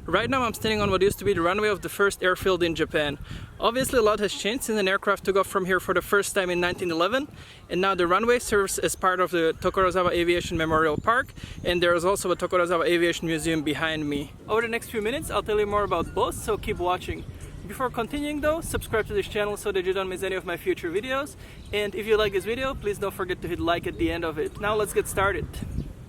Right now I'm standing on what used to be the runway of the first airfield in Japan. Obviously a lot has changed since an aircraft took off from here for the first time in 1911, and now the runway serves as part of the Tokorozawa Aviation Memorial Park, and there is also a Tokorozawa Aviation Museum behind me. Over the next few minutes I'll tell you more about both, so keep watching. Before continuing though, subscribe to this channel so that you don't miss any of my future videos, and if you like this video, please don't forget to hit like at the end of it. Now let's get started.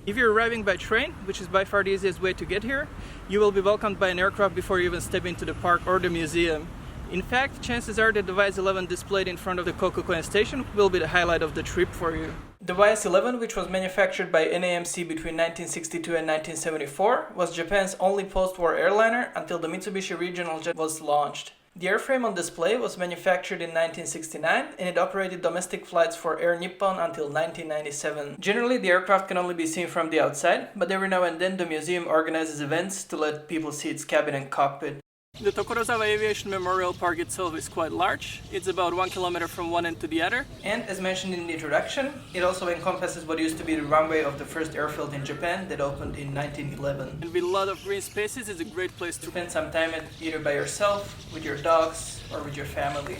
If you're arriving by train, which is by far the easiest way to get here, you will be welcomed by an aircraft before you even step into the park or the museum. In fact, chances are that the YS-11 displayed in front of the Kokukoen station will be the highlight of the trip for you. The YS-11, which was manufactured by NAMC between 1962 and 1974, was Japan's only post-war airliner until the Mitsubishi regional jet was launched. The airframe on display was manufactured in 1969 and it operated domestic flights for Air Nippon until 1997. Generally, the aircraft can only be seen from the outside, but every now and then the museum organizes events to let people see its cabin and cockpit. The Tokorozawa Aviation Memorial Park itself is quite large. It's about 1 kilometer from one end to the other. And as mentioned in the introduction, it also encompasses what used to be the runway of the first airfield in Japan that opened in 1911. And with a lot of green spaces, it's a great place to spend some time either by yourself, with your dogs, or with your family.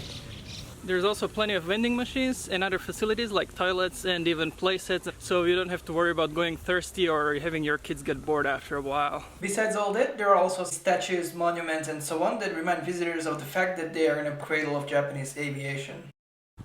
There's also plenty of vending machines and other facilities like toilets and even playsets, so you don't have to worry about going thirsty or having your kids get bored after a while. Besides all that, there are also statues, monuments and so on that remind visitors of the fact that they are in a cradle of Japanese aviation.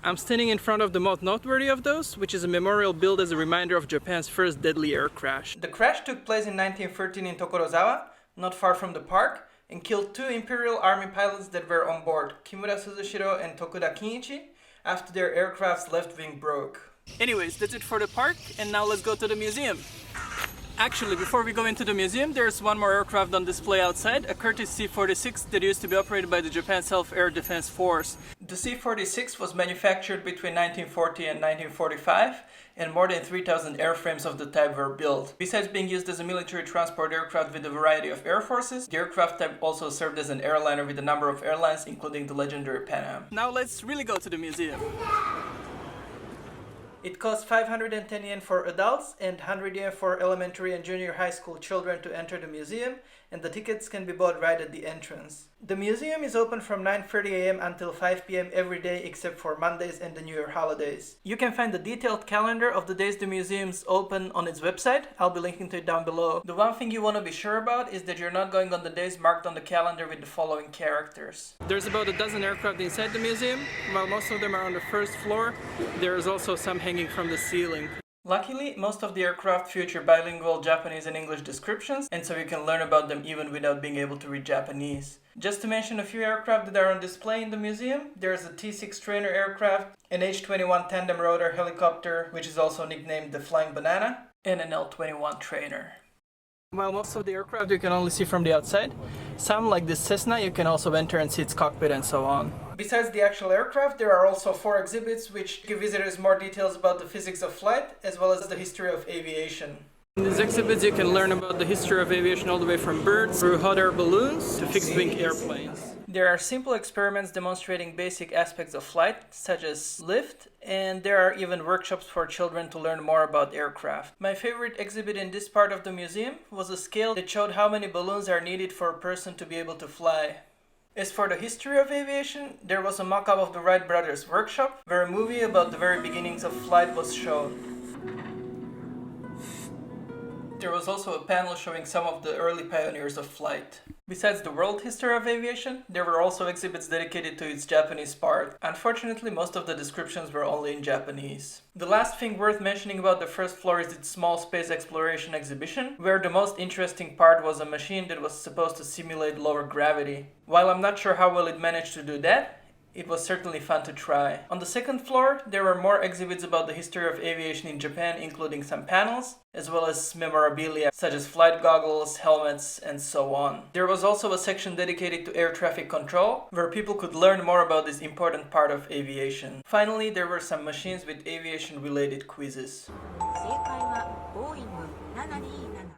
I'm standing in front of the most noteworthy of those, which is a memorial built as a reminder of Japan's first deadly air crash. The crash took place in 1913 in Tokorozawa, not far from the park, and killed two Imperial Army pilots that were on board, Kimura Suzushiro and Tokuda Kinichi, after their aircraft's left wing broke. Anyways, that's it for the park, and now let's go to the museum. Actually, before we go into the museum, there's one more aircraft on display outside, a Curtiss C-46 that used to be operated by the Japan Self-Air Defense Force. The C-46 was manufactured between 1940 and 1945, and more than 3,000 airframes of the type were built. Besides being used as a military transport aircraft with a variety of air forces, the aircraft type also served as an airliner with a number of airlines, including the legendary Pan Am. Now let's really go to the museum. It costs 510 yen for adults and 100 yen for elementary and junior high school children to enter the museum, and the tickets can be bought right at the entrance. The museum is open from 9:30 a.m. until 5 p.m. every day except for Mondays and the New Year holidays. You can find the detailed calendar of the days the museum's open on its website. I'll be linking to it down below. The one thing you want to be sure about is that you're not going on the days marked on the calendar with the following characters. There's about a dozen aircraft inside the museum. While most of them are on the first floor, there is also some hanging from the ceiling. Luckily, most of the aircraft feature bilingual Japanese and English descriptions, and so you can learn about them even without being able to read Japanese. Just to mention a few aircraft that are on display in the museum, there's a T-6 trainer aircraft, an H-21 tandem rotor helicopter, which is also nicknamed the Flying Banana, and an L-21 trainer. While most of the aircraft you can only see from the outside, some like this Cessna you can also enter and see its cockpit and so on. Besides the actual aircraft, there are also 4 exhibits which give visitors more details about the physics of flight as well as the history of aviation. In these exhibits you can learn about the history of aviation all the way from birds through hot air balloons to fixed-wing airplanes. There are simple experiments demonstrating basic aspects of flight, such as lift, and there are even workshops for children to learn more about aircraft. My favorite exhibit in this part of the museum was a scale that showed how many balloons are needed for a person to be able to fly. As for the history of aviation, there was a mock-up of the Wright brothers' workshop, where a movie about the very beginnings of flight was shown. There was also a panel showing some of the early pioneers of flight. Besides the world history of aviation, there were also exhibits dedicated to its Japanese part. Unfortunately, most of the descriptions were only in Japanese. The last thing worth mentioning about the first floor is its small space exploration exhibition, where the most interesting part was a machine that was supposed to simulate lower gravity. While I'm not sure how well it managed to do that, it was certainly fun to try. On the second floor, there were more exhibits about the history of aviation in Japan, including some panels, as well as memorabilia such as flight goggles, helmets, and so on. There was also a section dedicated to air traffic control, where people could learn more about this important part of aviation. Finally, there were some machines with aviation-related quizzes.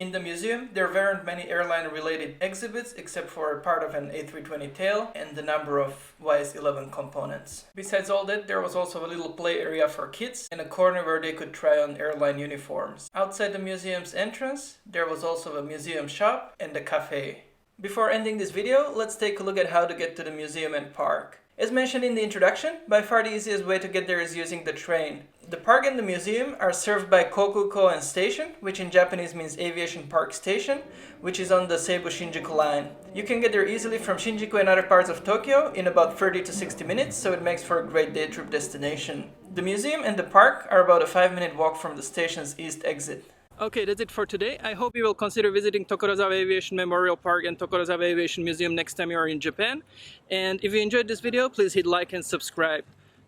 In the museum, there weren't many airline-related exhibits except for a part of an A320 tail and a number of YS-11 components. Besides all that, there was also a little play area for kids and a corner where they could try on airline uniforms. Outside the museum's entrance, there was also a museum shop and a cafe. Before ending this video, let's take a look at how to get to the museum and park. As mentioned in the introduction, by far the easiest way to get there is using the train. The park and the museum are served by Kokuko and Station, which in Japanese means Aviation Park Station, which is on the Seibu Shinjuku line. You can get there easily from Shinjuku and other parts of Tokyo in about 30 to 60 minutes, so it makes for a great day trip destination. The museum and the park are about a 5-minute walk from the station's east exit. Okay, that's it for today. I hope you will consider visiting Tokorozawa Aviation Memorial Park and Tokorozawa Aviation Museum next time you are in Japan. And if you enjoyed this video, please hit like and subscribe.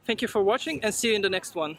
Thank you for watching and see you in the next one.